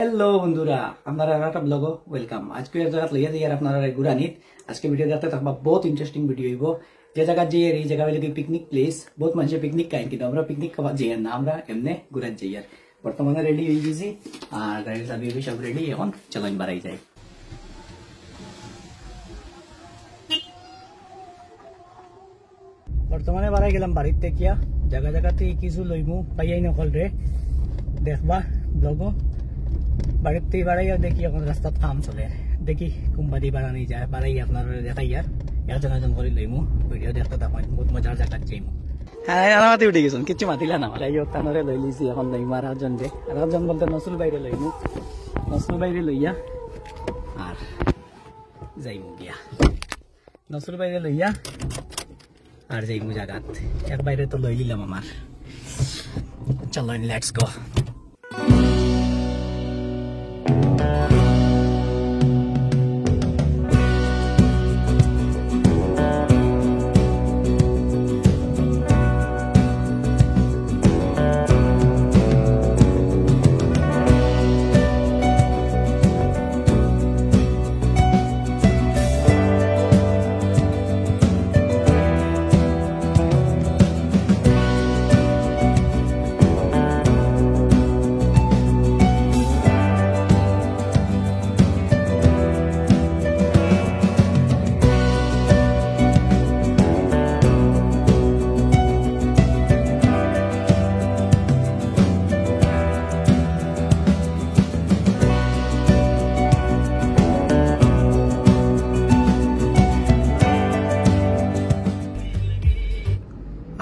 Hello বন্ধুরা, আপনারা একটা ব্লগ ওয়েলকাম। আজকে এক জায়গা লইয়া যাই আর আপনারা গুরানিত আজকে ভিডিও দেখতে থাকবা। বহুত ইন্টারেস্টিং ভিডিও হইব। যে জায়গা যে এই জায়গা হইলে পিকনিক প্লেস, বহুত মানুষের পিকনিক খাই, কিন্তু আমরা পিকনিক খাওয়া যাই না, আমরা এমনি ঘুরান যাই। আর বর্তমানে রেডি হয়ে গেছি আর গাড়ির চাবি সব রেডি। এখন চলেন বাড়াই যাই। বর্তমানে বাড়াই গেলাম বাড়ির থেকে। জায়গা জায়গাতে কিছু লইমু পাইয়াই নকল রে, দেখবা ব্লগ বাড়ির থেকে বাড়াই। আর দেখি এখন রাস্তার কাম চলে, দেখি কোনবাদি বাড়ানি যায়, বাড়াই আপনারা দেখাই। আর একজন একজন করে লইমু, ভিডিও দেখতে থাকুন, বহুত মজার জায়গা যাইমু। হ্যাঁ, আমাতে উঠে গেছেন, কিচ্ছু মাতিলা না। তানরে লই লিছি, এখন লইমু আর একজন রে। আর একজন বলতে নসরুল বাইরে লইমু, নসরুল বাইরে লইয়া আর যাইমু গিয়া। নসরুল বাইরে লইয়া আর যাইমু জায়গাত। এক বাইরে তো লই লিলাম আমার। চলো লেটস গো।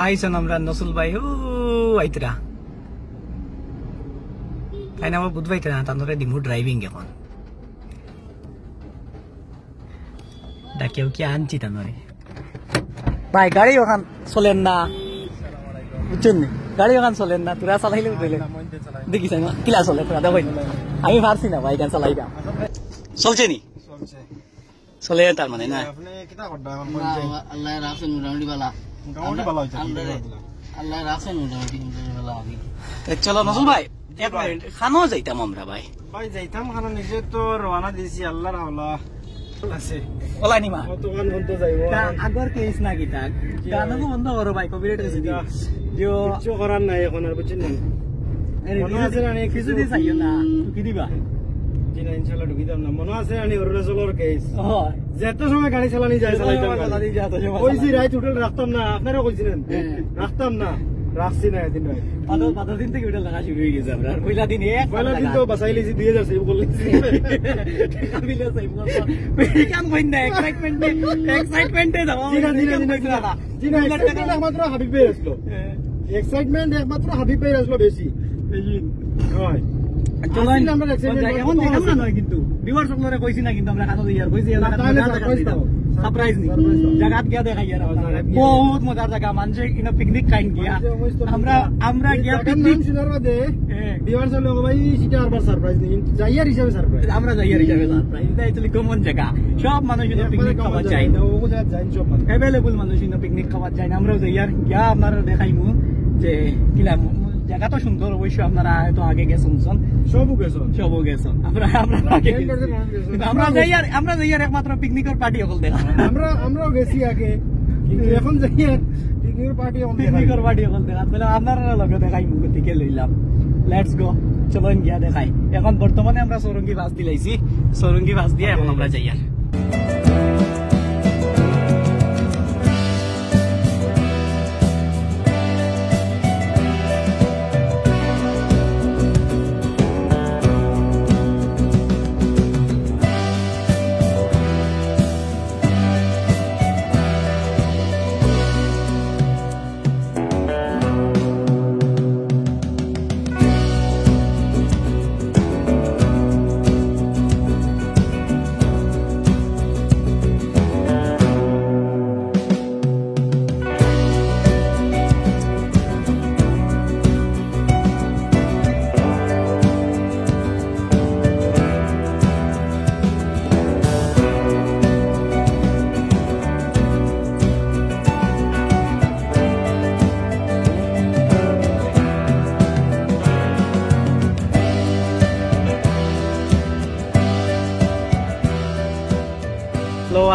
আইসন আমরা নসুল ভাই ও আইতরা তাই না, আমার বুধ ভাইতে না, তাদের দিমু ড্রাইভিং। এখন ডাকেও কি আনছি তানরে ভাই, গাড়ি ওখান চলেন না, বুঝছেন নি? গাড়ি ওখান চলেন না, তোরা চালাইলে বুঝলে দেখিস কিলা চলে তোরা দেখো। আমি পারছি না ভাই, গান চালাইবা চলছে নি, চলে তার মানে না। আল্লাহ রাখছেন মোটামুটি বালা, আল্লাহ রাখছেন মোটামুটি বালা। চলো নসুল ভাই, এক মিনিট খানো যাইতাম আমরা ভাই। ভাই যাইতাম খানা, নিজে তো রওনা দিছি। আল্লাহর হাওলা আছে ওলাই নিমা কতক্ষণ বন্ধ যাইব। আগর কেস না কি থাক, গানও বন্ধ করো ভাই, কপিরাইট আছে দিও কিছু করার নাই এখন আর, বুঝছেন না? মনে আছে না কিছু দিয়ে চাইও না, কি দিবা? জি না, ইনশাআল্লাহ ঢুকি দাম না। মনে আছে আনি অরুণাচলের কেস, হয় যেত সময় গাড়ি চালানি যায় চালাইতাম। কইছি রাইট হোটেল রাখতাম না, আপনারা কইছিলেন রাখতাম না, রাখছি না এদিন। পাঁচ দিন থেকে হোটেল রাখা শুরু হয়ে গেছে আমরা। পয়লা দিন পয়লা দিন তো বাঁচাই লিছি, 2000 সেভ করলি। এক্সাইটমেন্টে যাবো। একমাত্র হাবিব ভাই আসলো, এক্সাইটমেন্ট একমাত্র হাবিব ভাই আসলো বেশি। হয় এখন দেখলাম না নয়, কিন্তু বিবার সকলরে কইছি না, কিন্তু আমরা খানো দিয়ার কইছি সারপ্রাইজ নি জায়গাত গিয়া দেখাই। আর বহুত মজার জায়গা, মানুষ ইনো পিকনিক খাইন গিয়া। আমরা গিয়া পিকনিক শুনার বাদে বিবার চলে ভাই সেটা আরবার সারপ্রাইজ নি, যাইয়ার হিসাবে সারপ্রাইজ। আমরা যাইয়ার হিসাবে সারপ্রাইজ। এটা অ্যাকচুয়ালি কমন জায়গা, সব মানুষ ইনো পিকনিক খাওয়া যায় না, ও জায়গা যাই সব মানুষ অ্যাভেলেবল মানুষ ইনো পিকনিক খাওয়া যায় না। আমরাও যাইয়ার গিয়া আপনারা দেখাইমু যে কিলা জায়গা তো সুন্দর। অবশ্যই আপনারা হয়তো আগে গেছেন, সবও গেছেন। আমরা যাইয়ার একমাত্র পিকনিকের পার্টি সকল দেখা। আমরাও গেছি আগে, কিন্তু এখন যাইয়ার পিকনিকের পার্টি সকল দেখা। আপনারা লগে দেখাই মুখ থেকে লইলাম। লেটস গো, চলেন গিয়া দেখাই। এখন বর্তমানে আমরা সরঙ্গি বাস দিলাইছি, সরঙ্গি বাস দিয়ে এখন আমরা যাইয়ার।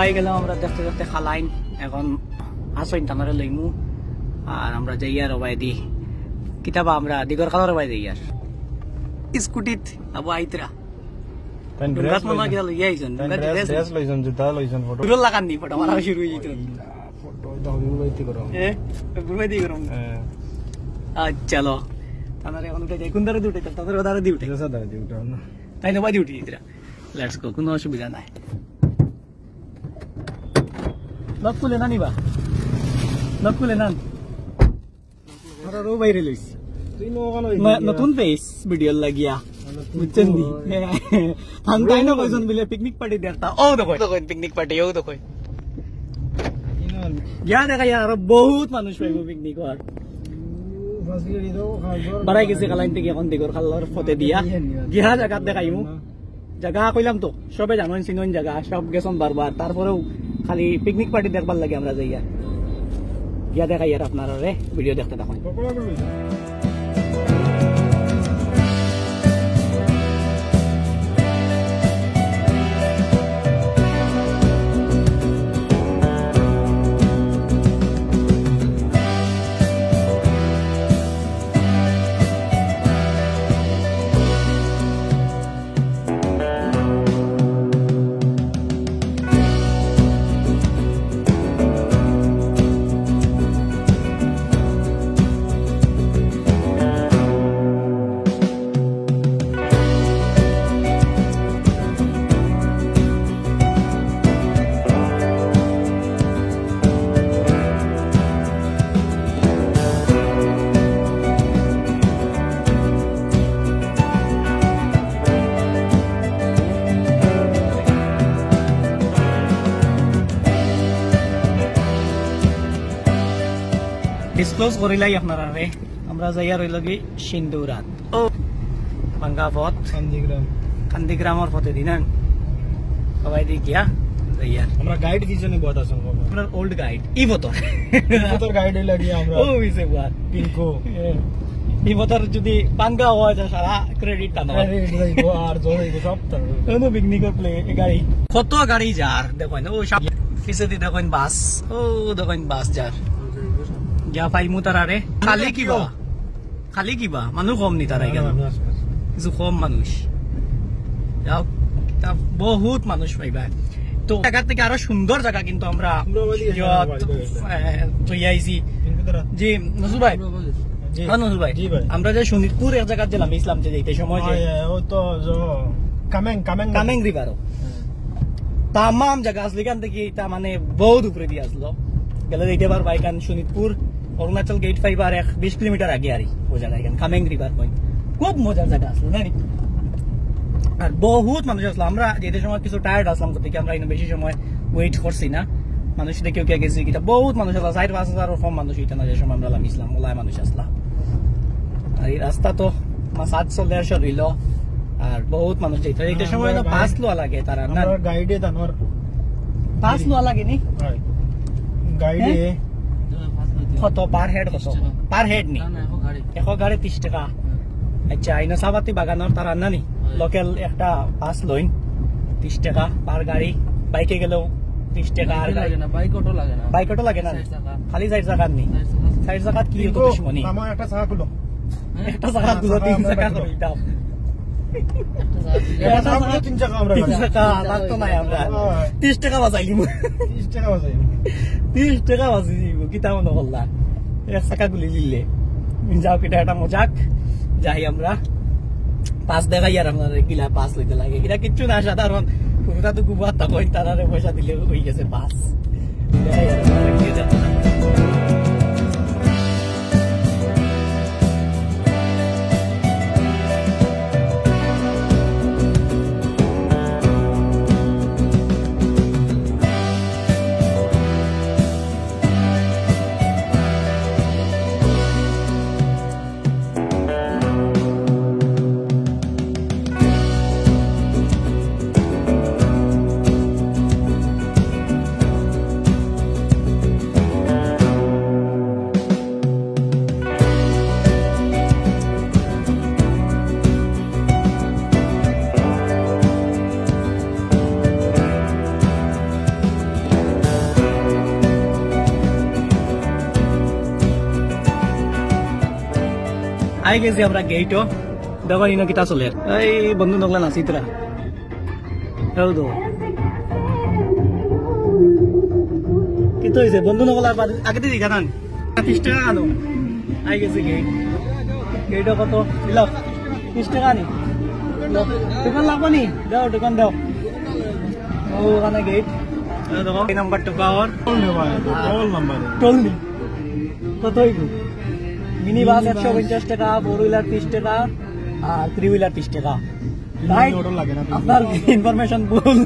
আই গেলাম আমরা দেখতে দেখতে খালাইন এখন আসইন তানারে লইমু আর আমরা যাই আর ওবাই দি কিতাবা আমরা দিগর খালার ওবাই যাই আর স্কুটিত আবু আইতরা ড্রেস মনে গেল ইয়াইজন ড্রেস লইজন জুতা লইজন ফটো পুরো লাগানি ফটো মারা শুরু হই যেত ফটো দাও লইতে করো ঘুরবে দি করম চলো তানারে এখন উঠে যাই কোন দারে উঠে তাদের ওদারে দি উঠে জেসা দাও দি উঠা না তাই না বাদি উঠি ইতরা লেটস গো কোনো অসুবিধা নাই লক খুলে না নিবা লক খুলে না আর রো বাইরে লইছি তুই নো কোন নতুন পেজ ভিডিও লাগিয়া বুঝছেন দি हम তাই না কইছন বলে পিকনিক পার্টি দেখতা ও দেখো পিকনিক পার্টি ও দেখো ইয়া দেখা यार বহুত মানুষ পাইব পিকনিক আর বাড়াই গেছে কালাইন থেকে এখন দিগর খালার ফতে দিয়া গিয়া জায়গা দেখাইমু জায়গা কইলাম তো সবে জানোন চিনোন জায়গা সব গেছন বারবার তারপরেও খালি পিকনিক পার্টি দেখবার লাগে আমরা যাই আর গিয়া দেখাই আর আপনারা রে ভিডিও দেখতে দেখুন ডিসক্লোজ করিলাই আপনারা রে আমরা যাইয়া রইল কি সিন্দুরাত ও বাঙ্গা পথ কান্দিগ্রামর পথে দিনান সবাই দি গিয়া যাইয়া আমরা গাইড দিছনে বহুত আছেন আপনার ওল্ড গাইড ই বতর গাইড লাগি আমরা ও বিসে বাত পিনকো ই বতর যদি বাঙ্গা হওয়া যায় সারা ক্রেডিট টা নয় আর জোরে সব তো কোনো পিকনিকের প্লে গাড়ি কত গাড়ি যার দেখেন ও সব পিছে দি দেখেন বাস ও দেখেন বাস যার যা পাইমু তারারে খালি কিবা মানুষ কম নি তারা এখানে কিছু কম মানুষ যাও বহুত মানুষ পাইবা তো জায়গা থেকে আরো সুন্দর জায়গা কিন্তু আমরা আইছি জি নজরুল ভাই নজরুল ভাই আমরা যে শোনিতপুর এক জায়গা গেলাম ইসলাম যে যেতে সময় কামেং রিভারও তামাম জায়গা আসলে এখান থেকে এটা মানে বহুত উপরে দিয়ে আসলো গেলে যেতে পার বাইকান শোনিতপুর অরুণাচল গেট 5 আর 20 কিলোমিটার আগে আরি ও জায়গা এখানে কামেং রিভার পয়েন্ট খুব মজার জায়গা আসলো না আর বহুত মানুষ আসলো আমরা যেতে সময় কিছু টায়ার্ড আসলাম তো থেকে আমরা বেশি সময় ওয়েট করছি না মানুষ দেখেও কে গেছি কিটা বহুত মানুষ আসলো 4-5 কম মানুষ এটা না যে সময় আমরা ইসলাম ওলাই মানুষ আসলা আর এই রাস্তা তো 700 হইল আর বহুত মানুষ যেতে এইটা সময় তো পাস লোয়া লাগে তারা না গাইডে দানোর পাস লোয়া লাগে নি গাইডে কত পার হেড নি এখন গাড়ি 30 টাকা আচ্ছা আইনা সাবাতি বাগানোর তার আন্না নি লোকাল একটা পাস লইন 30 টাকা পার গাড়ি বাইকে গেলেও 30 টাকা আর বাইক অটো লাগে না খালি সাইড জায়গা নি সাইড জায়গা কি তো দুশ্মনী আমার একটা চাকা গুলো 3 টাকা করে দাও তিন টাকা আমরা 3 টাকা লাগতো না আমরা 30 টাকা বাঁচাইলি 30 টাকা বাঁচাই 30 টাকা বাঁচাইছি কিতা মনে করলা এক টাকা গুলি দিলে যাও কিটা একটা মজাক যাই আমরা পাস দেখাই আর আপনাদের কিলা পাস লইতে লাগে এটা কিচ্ছু না সাধারণ পুরোটা তো গুবা তখন তারারে পয়সা দিলে হয়ে গেছে পাস দেখাই আর আপনারা কি যাচ্ছে আই গেছি আমরা গেটও দেখো ইনো কিতা চলে এই বন্ধু নগলা নাচি তোরা তো কিন্তু হয়েছে বন্ধু নগলার আগে দিয়ে জানান 30 টাকা আনো আই গেছি গেটও কত দিল 30 টাকা নি দোকান লাগবো নি দাও দোকান দাও ওখানে গেট দেখো এই নাম্বার টু পাওয়ার টোল নি কত হইব মিনি বাস 150 টাকা 4 হুইলার 30 টাকা আর 3 হুইলার 30 টাকা আপনার ইনফরমেশন ভুল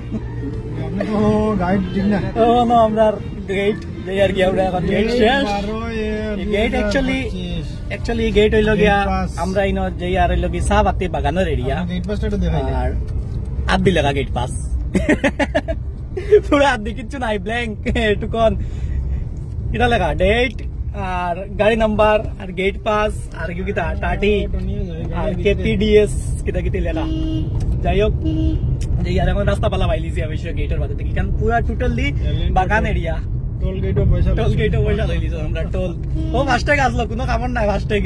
গাইড ঠিক না ও না আমরা গেট আর কি আমরা এখন গেট শেষ গেট অ্যাকচুয়ালি গেট হইল গিয়া আমরা ইনো যে আর হইল কি চা বাতি বাগানের এরিয়া গেট পাসটা তো দেখাই আর আদি লাগা গেট পাস পুরো আদি কিছু নাই ব্ল্যাঙ্ক টুকন এটা লেখা ডেট আর গাড়ি নাম্বার আর গেট পাস আর কি কিতা টাটি আর কেপিডিএস কিতা কিতা লেখা যাই হোক যে ইয়ার এখন রাস্তা পালা পাইলিছি আমি সে গেটের বাদে দেখি কারণ পুরো টোটালি বাগান এরিয়া টোল গেটও পয়সা লইলিছো আমরা টোল ও ফাস্ট্যাগ আসলো কোনো কামড় নাই ফাস্ট্যাগ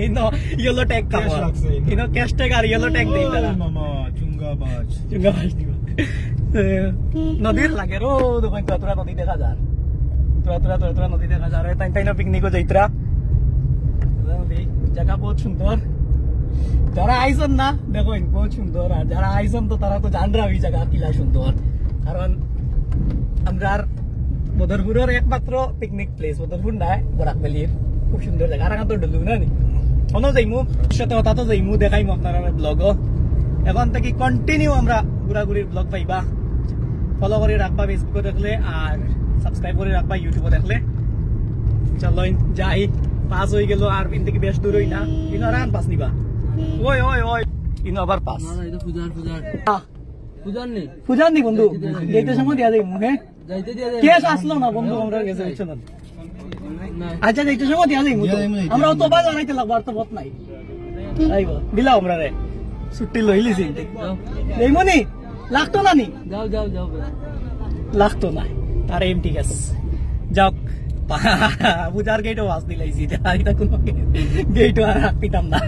ইনো ইয়েলো ট্যাগ কামড় ইনো ক্যাশ ট্যাগ আর ইয়েলো ট্যাগ দেই তারা মামা চুঙ্গা বাজ দিব নদীর লাগে রো দোকান তোরা নদী দেখা যায় তোরা নদী দেখা যায় তাই না পিকনিকও যাইতরা জায়গা বহুত সুন্দর যারা আইসন না দেখো বহুত সুন্দর আর যারা আইসন তো তারা তো জানরা ওই জায়গা কিলা সুন্দর কারণ আমরা বদরপুরের একমাত্র পিকনিক প্লেস বদরপুর নাই বরাকবেলির খুব সুন্দর জায়গা আর তো ডলু না নি কোনো যাইমু সাথে কথা তো যাইমু দেখাইমু আপনারা ব্লগও এখন থেকে কন্টিনিউ আমরা ঘোরাঘুরির ব্লগ পাইবা ফলো করে রাখবা ফেসবুকে দেখলে আর সাবস্ক্রাইব করে রাখবা ইউটিউবে দেখলে চলো যাই পাস হয়ে গেল আর ইন থেকে বেশ দূর হই না ইন আর পাস নিবা ওই ইন আবার পাস পূজার নি বন্ধু যেতে সময় দিয়া যাই হ্যাঁ কেস আসলো না বন্ধু আমরা গেছে বুঝছো না আচ্ছা যেতে সময় দিয়া যাই আমরা তো বাজার আইতে লাগবো আর তো বত নাই আইবো দিলাও আমরা রে ছুটি লইলিছি এই মনি লাগতো না নি যাও লাগতো না তার এম ঠিক আছে যাও পূজার গেটও বাস দিলাইছি এটা কোনো গেটও আর পিতাম না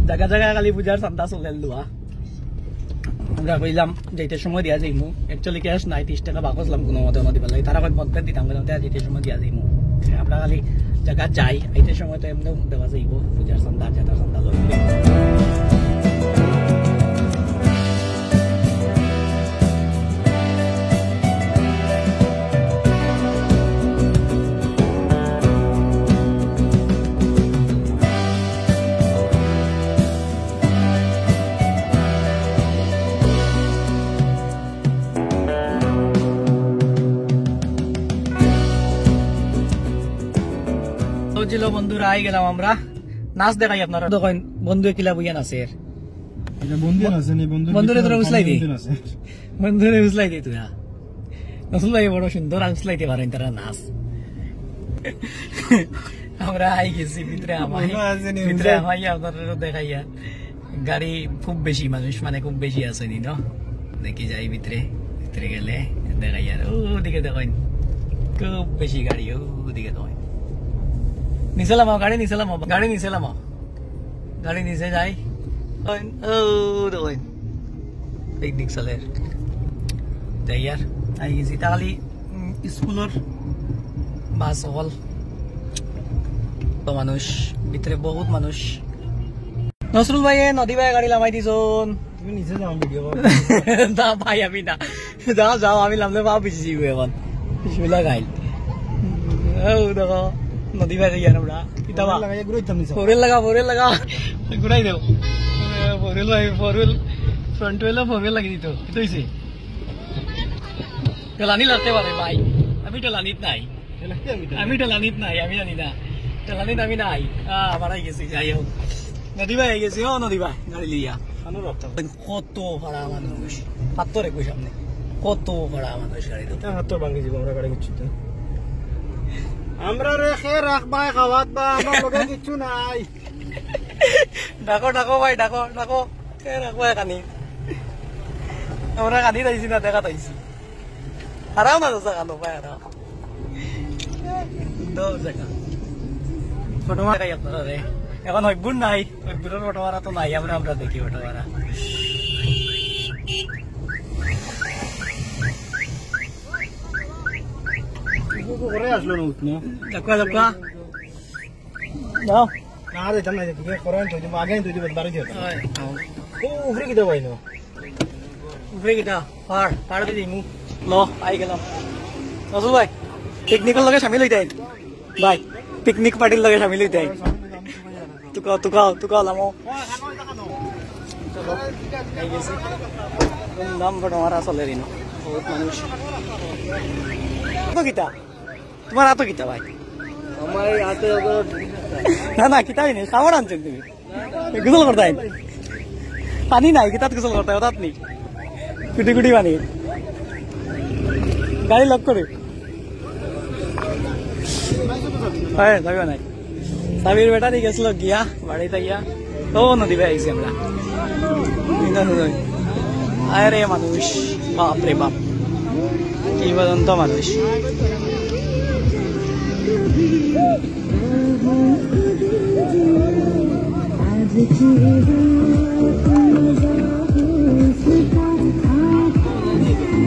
জায়গা খালি পূজার চান্দা চলে লোয়া আমরা কইলাম যেতে সময় দিয়া যাইমু একচুয়ালি ক্যাশ নাই 30 টাকা বাকসলাম কোনো মতে নদী বেলায় তারা কই মধ্যে দিতাম যেতে সময় দিয়া যাইমু আমরা খালি জায়গা যাই আইতে সময় তো এমনি দেওয়া যাইব পূজার চান্দা যেটা চান্দা লই বন্ধুরা আই গেলাম আমরা নাচ দেখাই আপনারা দেখেন বন্ধু কিলা বইয়া নাচের বন্ধুরে তোরা উসলাই দি বন্ধুরে উসলাই দি তুই নসলাই বড় সুন্দর উসলাইতে পারেন তারা নাচ আমরা আই গেছি ভিতরে আমাইয়া আপনারা দেখাইয়া গাড়ি খুব বেশি মানুষ মানে খুব বেশি আছে নি ন দেখি যাই ভিতরে গেলে দেখাইয়া ওদিকে দেখেন খুব বেশি গাড়ি ওদিকে দেখেন নিচে লামাও গাড়ি নিচে যাই পিকনিক চলে যাই আর আই গেছি তাহলে স্কুলের বাস হল তো মানুষ ভিতরে বহুত মানুষ নসরুল ভাই নদী ভাই গাড়ি লামাই দিছন তুমি নিচে যাও ভিডিও না ভাই আমি না যাও আমি লামলে পাও বেশি এখন বিসমিল্লাহ গাইল দেখো নদী ভাই যাই আমরা কিতাবা ফোরেল লাগা ঘুরাই দেও ফোরেল ফ্রন্ট হুইল ফোরেল লাগি দিত কি হইছে টেলানি লাগতে পারে ভাই আমি টেলানিত নাই আমি জানি না টেলানিত আমি নাই আমার আই গেছি যাই হোক নদী ভাই আই গেছি নদী ভাই গাড়ি লিয়া কত ভাড়া মানুষ পাত্তরে কই সামনে কত ভাড়া মানুষ গাড়ি হাত ভাঙি যাব আমরা গাড়ি কিছু আমরা রেখে রাখবা খাওয়াত বা আমার লগে কিছু নাই ডাকো ভাই ডাকো রাখবো কানি আমরা কানি তাইছি না দেখা তাইছি হারাও না দোসা কানো ভাই হারাও দো জায়গা ফটো মারাই আপনারা রে এখন হইবুর নাই হইবুরের ফটো মারা তো নাই আমরা দেখি ফটো মারা করে আসলো না উঠনো দেখো দাও না রে জানা যে কি করেন তো আগে তুই বাড়ি দিও ও উফরে কি দাও বাইনো উপরে কিটা পাড় দিয়ে দিমু ল আই গেলাম নজরুল ভাই পিকনিকের লগে শামিল হইতে ভাই পিকনিক পার্টির লগে শামিল হইতে তুকাও লামো নাম ফটো মারা চলে রিনো বহুত মানুষ কিতা তোমার হাতো কিতা ভাই আমার হাতে না কিতাই নেই খাবার আনছেন তুমি গুজল করতাই পানি নাই কিতাত গুজল করতাই ওটাত নেই কুটি কুটি পানি গাড়ি লক করে হ্যাঁ যাবে নাই সাবির বেটা দিয়ে গেছিল গিয়া বাড়িতে গিয়া ও নদী ভাই আইসি আমরা আরে মানুষ বাপ রে বাপ কি বলন্ত মানুষ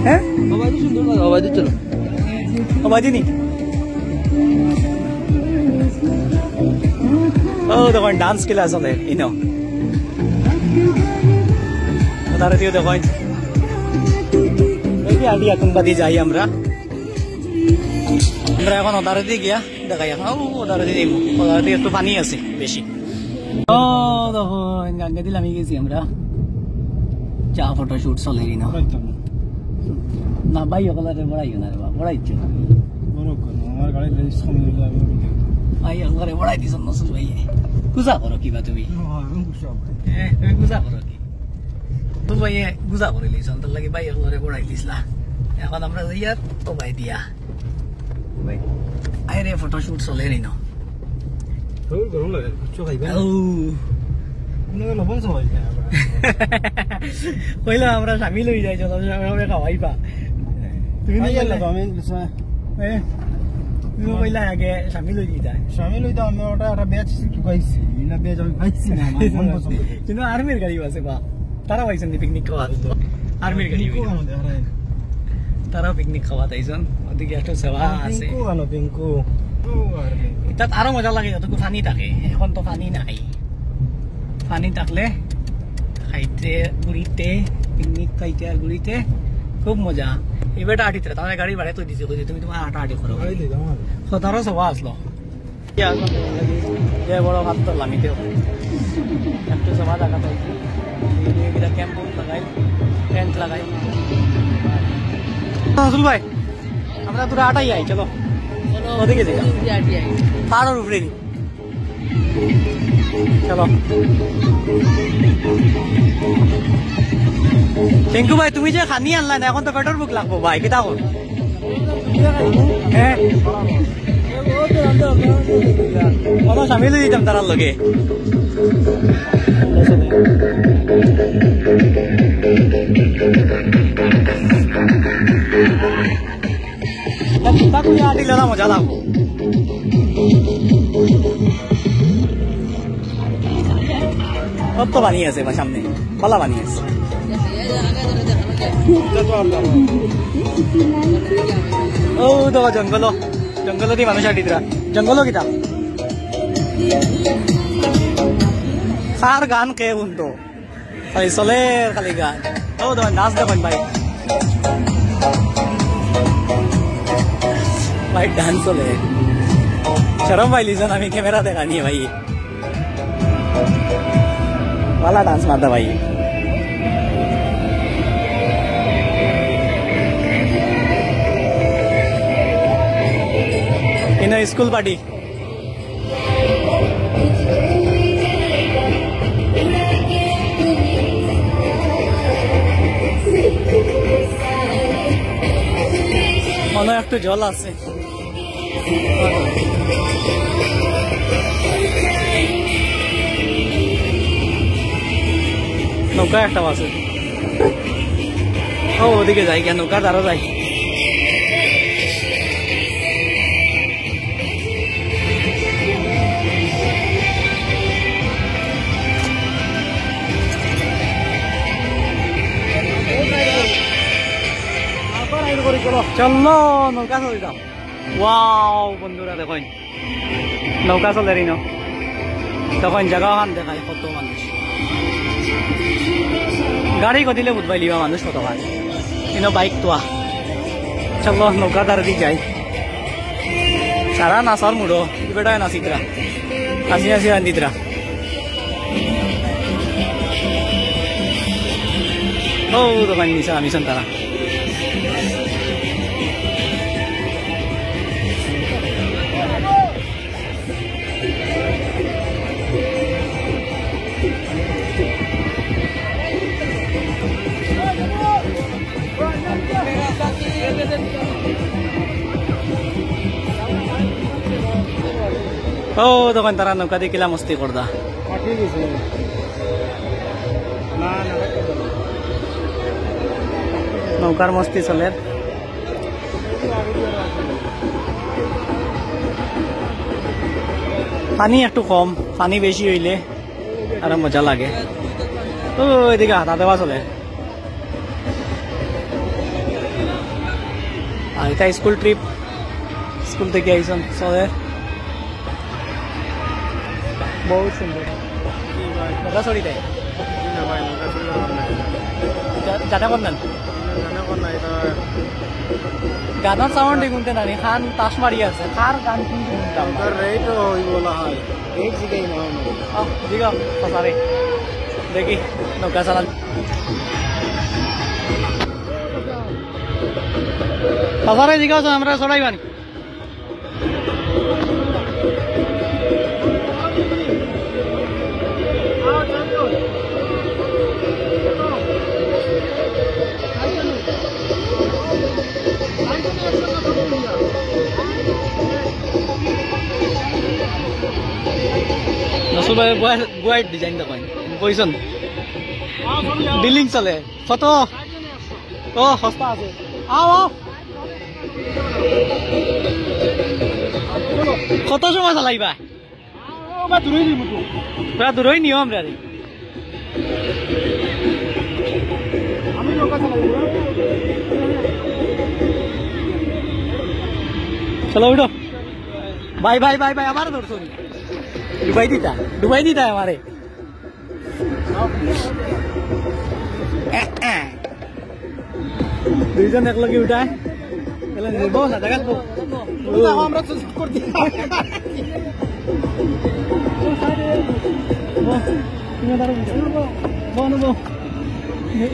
হ্যাঁ আওয়াজ দিচ্ছিল আওয়াজই নেই ও দেখুন ডান্স ক্লাস আছে ইনো তারা দিও দেখুন এই আইডিয়া কোনবা দিয়ে যাই আমরা এখন ওদারে দিয়ে গিয়া দেখাই এখন ওদারে দিয়ে ওদারে দিয়ে একটু পানি আছে বেশি ও দেখুন গাঙ্গে দিলাম গেছি আমরা চা ফটো শুট চলে না না ভাই ওগুলো বড়াইও না রে বাবা বড়াইছো আমার গাড়ি রেজিস্ট্রেশন হইলো আমি ভাই ওগুলো বড়াই দিছ নসুল ভাই গুজা করো কিবা তুমি তুমি গুজা করো কি তো ভাই গুজা করে লিছ তোর লাগি ভাই ওগুলো বড়াই দিছলা এখন আমরা ইয়ার তো ভাই দিয়া ভাই আরে ফটো শুট চলে না তো গরম লাগে কিছু খাইবা ও না লবণ সবাই কইলা আমরা শামিল হই যাই চলো আমরা খাওয়াইবা তুমি আমি তুমি কইলা আগে শামিল হই যাই শামিল হইতো আমি ওটা একটা ব্যাচ খাইছি না ব্যাচ আমি খাইছি না কিন্তু আর্মির গাড়ি আছে বা তারা পাইছেন পিকনিক খাওয়া আর্মির গাড়ি তারাও পিকনিক খাওয়া তাইছেন ওদিকে একটা সেবা আছে পিঙ্কু তাত আরো মজা লাগে যতটুকু পানি থাকে এখন তো পানি নাই পানি থাকলে খাইতে ঘুরিতে পিকনিক খাইতে আর ঘুরিতে খুব মজা এবারটা আটিতে তাহলে গাড়ি ভাড়া তো দিতে তুমি তোমার আটা আটি করো তারও সবা আসলো যে বড় ভাত তো লামিতেও একটু সভা দেখা পাইছি ক্যাম্প লাগাই টেন্ট লাগাই নজরুল ভাই আমরা তোরা আটাই আই চলো ওদিকে যাই পাহাড়ের উপরে চলো টেঙ্কু ভাই তুমি যে খানি আনলা না এখন তো পেট্রোল বুক লাগবো ভাই কেটা কর হ্যাঁ সামিল দিতাম তার লগে আটিলে না মজা লাগবো কত বানিয়ে আছে বা সামনে কলা বানিয়ে আছে ও দেখো জঙ্গল দিয়ে মানুষ আটিতরা জঙ্গল কিতা কার গান কে শুনতো খালি চলে খালি গান ও দেখুন নাচ দেখুন ভাই ভাই ডান্স চলে শরম ভাই লিজন আমি ক্যামেরা দেখা নিয়ে ভাই वाला डांस मारता भाई इन स्कूल पार्टी মনে একটু জল আছে নৌকা একটা আছে ও ওদিকে যাই কেন নৌকা তারও যাই করি চলো চলো নৌকা চলে যাও ওয়াও বন্ধুরা দেখুন নৌকা চলে রিনো তখন জায়গাখান দেখায় কত মানুষ গাড়ি গতিলে বুধবাই লিবা মানুষ কতখান কিন্তু বাইক তোয়া চলো নৌকা দাঁড় দি যাই সারা নাচার মুড়ো বেটায় নাচিতরা নাচি নাচি আন্দিতরা ও দোকান নিচা মিশন তারা ও দোকান তারা নৌকা দিয়ে কিলা মস্তি করদা নৌকার মস্তি চলে পানি একটু কম পানি বেশি হইলে আর মজা লাগে ও এদিকে হাতা দেওয়া চলে আর এটা স্কুল ট্রিপ স্কুল থেকে আইসন চলে বহুত সুন্দর নৌকা চড়ি দেয় জানা করলেন গানের সাউন্ড শুনতে নানি খান তাস মারি আছে কার গান শুনতে শুনতাম সসারে দেখি নৌকা চালান সসারে জিজ্ঞাসা আমরা চড়াইবানি গুয়াইট ডিজাইন দেখেন পয়সন বিল্ডিং চলে কত ও সস্তা আছে আও কত সময় চালাইবা পুরা দূরই নিও আমরা চলো উঠো বাই বাই বাই বাই আবার ধরছো ডুবাই দিতা আমারে দুইজন একলগে উঠায় নেবো না দেখা আমরা করতে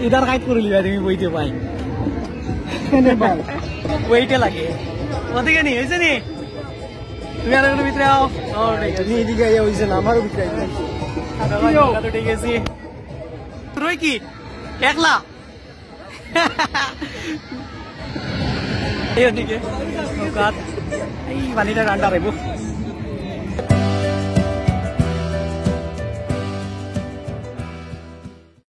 ইধার কাইট করে লিবা তুমি বইতে পাই ওইটা লাগে ওদিকে নি হয়েছে নি তুমি আর ভিতরে আও এদিকে হয়েছে না আমারও ভিতরে ঠিক আছে রই কি একলা এই ওদিকে এই পানিটা রান্না রাখবো